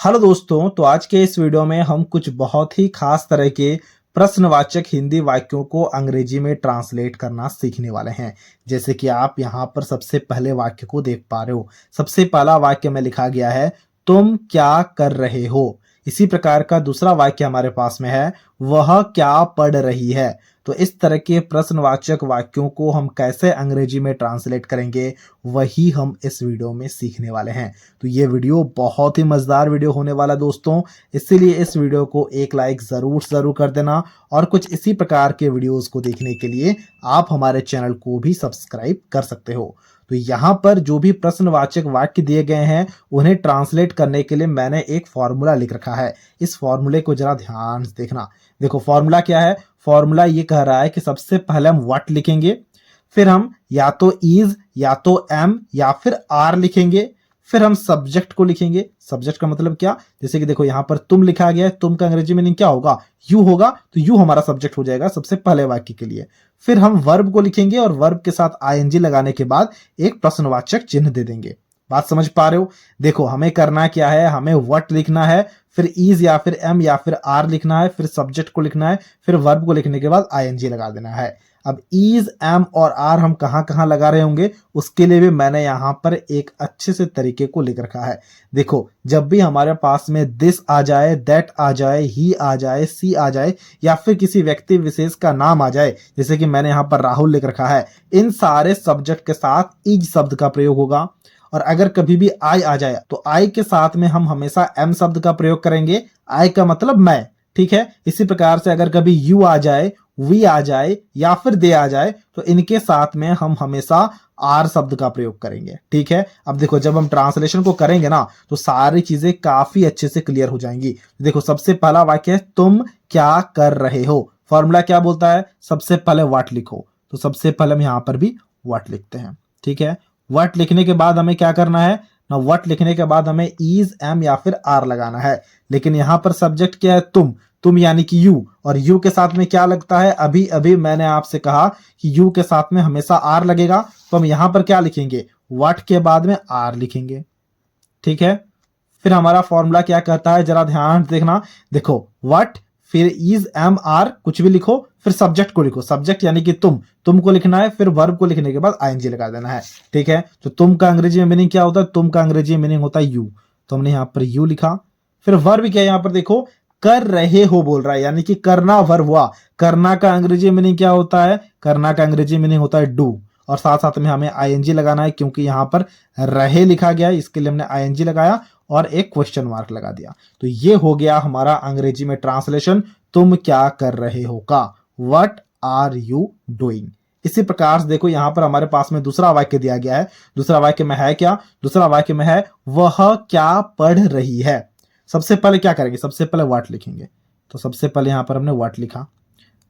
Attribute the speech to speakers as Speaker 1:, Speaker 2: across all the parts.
Speaker 1: Hello दोस्तों, तो आज के इस वीडियो में हम कुछ बहुत ही खास तरह के प्रश्नवाचक हिंदी वाक्यों को अंग्रेजी में ट्रांसलेट करना सीखने वाले हैं। जैसे कि आप यहाँ पर सबसे पहले वाक्य को देख पा रहे हो। सबसे पहला वाक्य में लिखा गया है, तुम क्या कर रहे हो। इसी प्रकार का दूसरा वाक्य हमारे पास में है, वह क्या पढ़ रही है। तो इस तरह के प्रश्नवाचक वाक्यों को हम कैसे अंग्रेजी में ट्रांसलेट करेंगे, वही हम इस वीडियो में सीखने वाले हैं। तो ये वीडियो बहुत ही मजेदार वीडियो होने वाला दोस्तों, इसीलिए इस वीडियो को एक लाइक जरूर कर देना और कुछ इसी प्रकार के वीडियोस को देखने के लिए आप हमारे चैनल को भी सब्सक्राइब कर सकते हो। तो यहाँ पर जो भी प्रश्नवाचक वाक्य दिए गए हैं उन्हें ट्रांसलेट करने के लिए मैंने एक फॉर्मूला लिख रखा है। इस फॉर्मूले को जरा ध्यान से देखना। देखो फॉर्मूला क्या है। फॉर्मूला ये कह रहा है कि सबसे पहले हम व्हाट लिखेंगे, फिर हम या तो इज या तो एम या फिर आर लिखेंगे, फिर हम सब्जेक्ट को लिखेंगे। सब्जेक्ट का मतलब क्या, जैसे कि देखो यहां पर तुम लिखा गया है, तुम का अंग्रेजी मीनिंग क्या होगा, यू होगा, तो यू हमारा सब्जेक्ट हो जाएगा सबसे पहले वाक्य के लिए। फिर हम वर्ब को लिखेंगे और वर्ब के साथ आईएनजी लगाने के बाद एक प्रश्नवाचक चिन्ह दे देंगे। बात समझ पा रहे हो। देखो हमें करना क्या है, हमें व्हाट लिखना है, फिर इज या फिर एम या फिर आर लिखना है, फिर सब्जेक्ट को लिखना है, फिर वर्ब को लिखने के बाद आईएनजी लगा देना है। अब इज एम और आर हम कहां कहां लगा रहे होंगे, उसके लिए भी मैंने यहां पर एक अच्छे से तरीके को लिख रखा है। देखो जब भी हमारे पास में दिस आ जाए, दैट आ जाए, ही आ जाए, सी आ जाए या फिर किसी व्यक्ति विशेष का नाम आ जाए, जैसे कि मैंने यहां पर राहुल लिख रखा है, इन सारे सब्जेक्ट के साथ इज शब्द का प्रयोग होगा। और अगर कभी भी आई आ जाए तो आई के साथ में हम हमेशा एम शब्द का प्रयोग करेंगे। आई का मतलब मैं, ठीक है। इसी प्रकार से अगर कभी यू आ जाए, वी आ जाए या फिर दे आ जाए तो इनके साथ में हम हमेशा आर शब्द का प्रयोग करेंगे, ठीक है। अब देखो जब हम ट्रांसलेशन को करेंगे ना तो सारी चीजें काफी अच्छे से क्लियर हो जाएंगी। देखो सबसे पहला वाक्य है, तुम क्या कर रहे हो। फॉर्मूला क्या बोलता है, सबसे पहले व्हाट लिखो। तो सबसे पहले हम यहां पर भी व्हाट लिखते हैं, ठीक है। व्हाट लिखने के बाद हमें क्या करना है ना, व्हाट लिखने के बाद हमें इज एम या फिर आर लगाना है। लेकिन यहां पर सब्जेक्ट क्या है, तुम यानी कि यू, और यू के साथ में क्या लगता है, अभी अभी मैंने आपसे कहा कि यू के साथ में हमेशा आर लगेगा। तो हम यहां पर क्या लिखेंगे, व्हाट के बाद में आर लिखेंगे, ठीक है। फिर हमारा फॉर्मूला क्या कहता है, जरा ध्यान से देखना। देखो व्हाट, फिर इज एम आर कुछ भी लिखो, फिर सब्जेक्ट को लिखो। सब्जेक्ट यानी कि तुम को लिखना है, फिर वर्ब को लिखने के बाद आईएनजी लगा देना है, ठीक है। तो तुम का अंग्रेजी में मीनिंग क्या होता है, तुम का अंग्रेजी मीनिंग होता है यू, तो हमने यहां पर यू लिखा। फिर वर्ब क्या है, यहां पर देखो कर रहे हो बोल रहा है, यानी कि करना वर्ब हुआ। करना का अंग्रेजी मीनिंग क्या होता है, करना का अंग्रेजी मीनिंग होता है डू, और साथ साथ में हमें आईएनजी लगाना है क्योंकि यहां पर रहे लिखा गया है, इसके लिए हमने आईएनजी लगाया और एक क्वेश्चन मार्क लगा दिया। तो ये हो गया हमारा अंग्रेजी में ट्रांसलेशन, तुम क्या कर रहे हो का, व्हाट आर यू डूइंग। इसी प्रकार से देखो यहां पर हमारे पास में दूसरा वाक्य दिया गया है। दूसरा वाक्य में है क्या, दूसरा वाक्य में है, वह क्या पढ़ रही है। सबसे पहले क्या करेंगे, सबसे पहले व्हाट लिखेंगे। तो सबसे पहले यहां पर हमने व्हाट लिखा,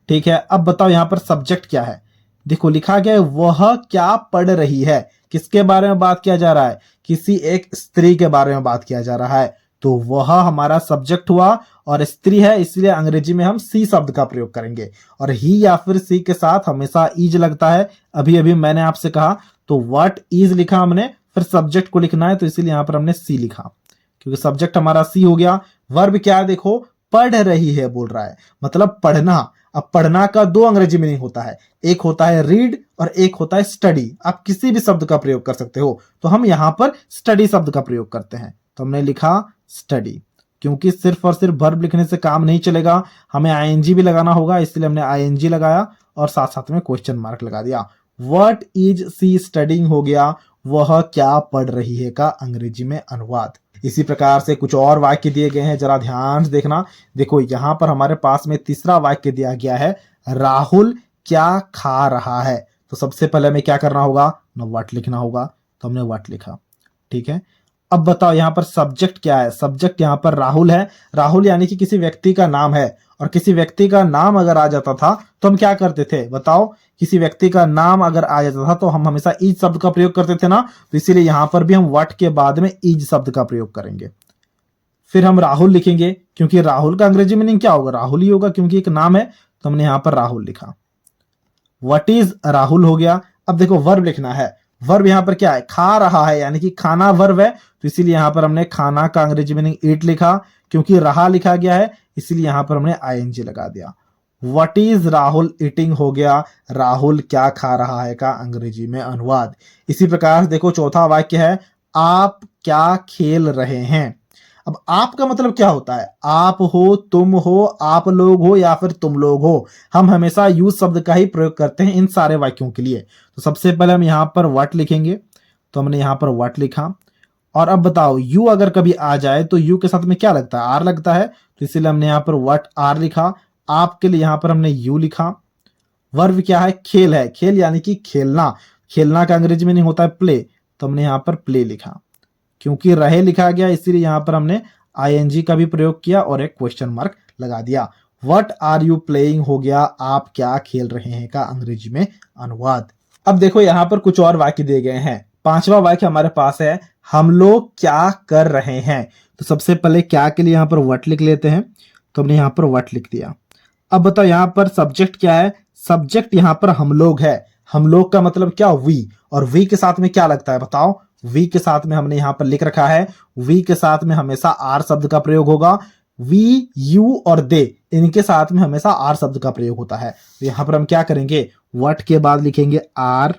Speaker 1: ठीक है। अब बताओ यहां पर सब्जेक्ट क्या है। देखो लिखा गया है, वह क्या पढ़ रही है। किसके बारे में बात किया जा रहा है, किसी एक स्त्री के बारे में बात किया जा रहा है। तो वह हमारा सब्जेक्ट हुआ और स्त्री है, इसलिए अंग्रेजी में हम सी शब्द का प्रयोग करेंगे। और ही या फिर सी के साथ हमेशा इज लगता है, अभी अभी मैंने आपसे कहा। तो व्हाट इज लिखा हमने, फिर सब्जेक्ट को लिखना है, तो इसीलिए यहां पर हमने सी लिखा क्योंकि सब्जेक्ट हमारा सी हो गया। वर्ब क्या है, देखो पढ़ रही है बोल रहा है, मतलब पढ़ना। अब पढ़ना का दो अंग्रेजी मीनिंग होता है, एक होता है रीड और एक होता है स्टडी। आप किसी भी शब्द का प्रयोग कर सकते हो, तो हम यहां पर स्टडी शब्द का प्रयोग करते हैं। तो हमने लिखा स्टडी, क्योंकि सिर्फ और सिर्फ वर्ब लिखने से काम नहीं चलेगा, हमें आईएनजी भी लगाना होगा, इसलिए हमने आईएनजी लगाया और साथ साथ में क्वेश्चन मार्क लगा दिया। व्हाट इज सी स्टडिंग हो गया, वह क्या पढ़ रही है का अंग्रेजी में अनुवाद। इसी प्रकार से कुछ और वाक्य दिए गए हैं, जरा ध्यान से देखना। देखो यहां पर हमारे पास में तीसरा वाक्य दिया गया है, राहुल क्या खा रहा है। तो सबसे पहले हमें क्या करना होगा ना, व्हाट लिखना होगा, तो हमने व्हाट लिखा, ठीक है। अब बताओ यहां पर सब्जेक्ट क्या है, सब्जेक्ट यहां पर राहुल है। राहुल यानी कि किसी व्यक्ति का नाम है, और किसी व्यक्ति का नाम अगर आ जाता था तो हम क्या करते थे बताओ, किसी व्यक्ति का नाम अगर आ जाता था तो हम हमेशा इज शब्द का प्रयोग करते थे ना। तो इसीलिए यहां पर भी हम व्हाट के बाद में इज शब्द का प्रयोग करेंगे। फिर हम राहुल लिखेंगे, क्योंकि राहुल का अंग्रेजी मीनिंग क्या होगा, राहुल ही होगा, क्योंकि एक नाम है, तो हमने यहां पर राहुल लिखा। व्हाट इज राहुल हो गया। अब देखो वर्ब लिखना है। वर्ब यहां पर क्या है, खा रहा है, यानी कि खाना वर्ब है, तो इसीलिए यहाँ पर हमने खाना का अंग्रेजी मीनिंग ईट लिखा, क्योंकि रहा लिखा गया है इसीलिए यहाँ पर हमने आईएनजी लगा दिया। व्हाट इज राहुल ईटिंग हो गया राहुल क्या खा रहा है का अंग्रेजी में अनुवाद। इसी प्रकार देखो चौथा वाक्य है आप क्या खेल रहे हैं। अब आप का मतलब क्या होता है, आप हो, तुम हो, आप लोग हो या फिर तुम लोग हो। हम हमेशा यूज शब्द का ही प्रयोग करते हैं इन सारे वाक्यों के लिए। तो सबसे पहले हम यहाँ पर व्हाट लिखेंगे, तो हमने यहाँ पर व्हाट लिखा। और अब बताओ यू अगर कभी आ जाए तो यू के साथ में क्या लगता है, आर लगता है, तो इसीलिए हमने यहाँ पर व्हाट आर लिखा। आपके लिए यहाँ पर हमने यू लिखा। वर्ब क्या है, खेल है, खेल यानी कि खेलना। खेलना का अंग्रेजी मीनिंग होता है प्ले, तो हमने यहाँ पर प्ले लिखा। क्योंकि रहे लिखा गया इसीलिए यहाँ पर हमने आईएनजी का भी प्रयोग किया और एक क्वेश्चन मार्क लगा दिया। व्हाट आर यू प्लेइंग हो गया आप क्या खेल रहे हैं का अंग्रेजी में अनुवाद। अब देखो यहाँ पर कुछ और वाक्य दिए गए हैं। पांचवा वाक्य हमारे पास है हम लोग क्या कर रहे हैं। तो सबसे पहले क्या के लिए यहाँ पर व्हाट लिख लेते हैं, तो हमने यहाँ पर व्हाट लिख दिया। अब बताओ यहाँ पर सब्जेक्ट क्या है, सब्जेक्ट यहाँ पर हम लोग है। हम लोग का मतलब क्या, वी, और वी के साथ में क्या लगता है बताओ, वी के साथ में हमने यहाँ पर लिख रखा है वी के साथ में हमेशा आर शब्द का प्रयोग होगा। वी, यू और दे इनके साथ में हमेशा आर शब्द का प्रयोग होता है। तो यहाँ पर हम क्या करेंगे, व्हाट के बाद लिखेंगे आर,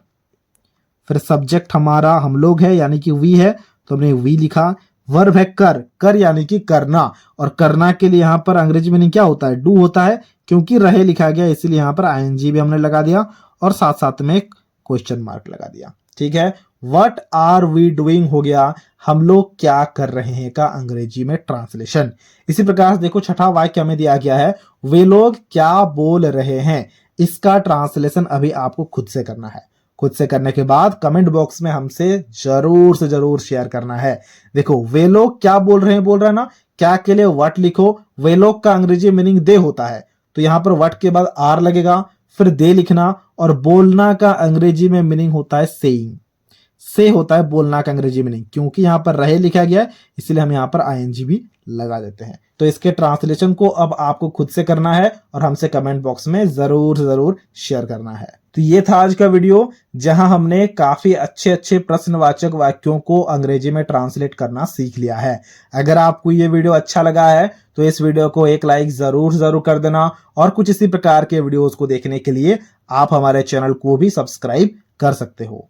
Speaker 1: फिर सब्जेक्ट हमारा हम लोग है यानी कि वी है तो हमने वी लिखा। वर्ब है कर, कर यानी कि करना, और करना के लिए यहाँ पर अंग्रेजी मीनिंग क्या होता है, डू होता है। क्योंकि रहे लिखा गया इसलिए यहाँ पर आईएनजी भी हमने लगा दिया और साथ साथ में एक क्वेश्चन मार्क लगा दिया। ठीक है, व्हाट आर वी डूइंग हो गया हम लोग क्या कर रहे हैं का अंग्रेजी में ट्रांसलेशन। इसी प्रकार देखो छठा वाक्य हमें दिया गया है वे लोग क्या बोल रहे हैं। इसका ट्रांसलेशन अभी आपको खुद से करना है। खुद से करने के बाद कमेंट बॉक्स में हमसे जरूर से जरूर शेयर करना है। देखो वे लोग क्या बोल रहे हैं ना, क्या के लिए व्हाट लिखो। वे लोग का अंग्रेजी मीनिंग दे होता है तो यहाँ पर व्हाट के बाद आर लगेगा, फिर दे लिखना। और बोलना का अंग्रेजी में मीनिंग होता है सेइंग, से होता है बोलना का अंग्रेजी मीनिंग। क्योंकि यहाँ पर रहे लिखा गया है इसलिए हम यहाँ पर आईएनजी भी लगा देते हैं। तो इसके ट्रांसलेशन को अब आपको खुद से करना है और हमसे कमेंट बॉक्स में जरूर जरूर शेयर करना है। तो ये था आज का वीडियो जहां हमने काफी अच्छे अच्छे प्रश्नवाचक वाक्यों को अंग्रेजी में ट्रांसलेट करना सीख लिया है। अगर आपको ये वीडियो अच्छा लगा है तो इस वीडियो को एक लाइक जरूर कर देना और कुछ इसी प्रकार के वीडियोस को देखने के लिए आप हमारे चैनल को भी सब्सक्राइब कर सकते हो।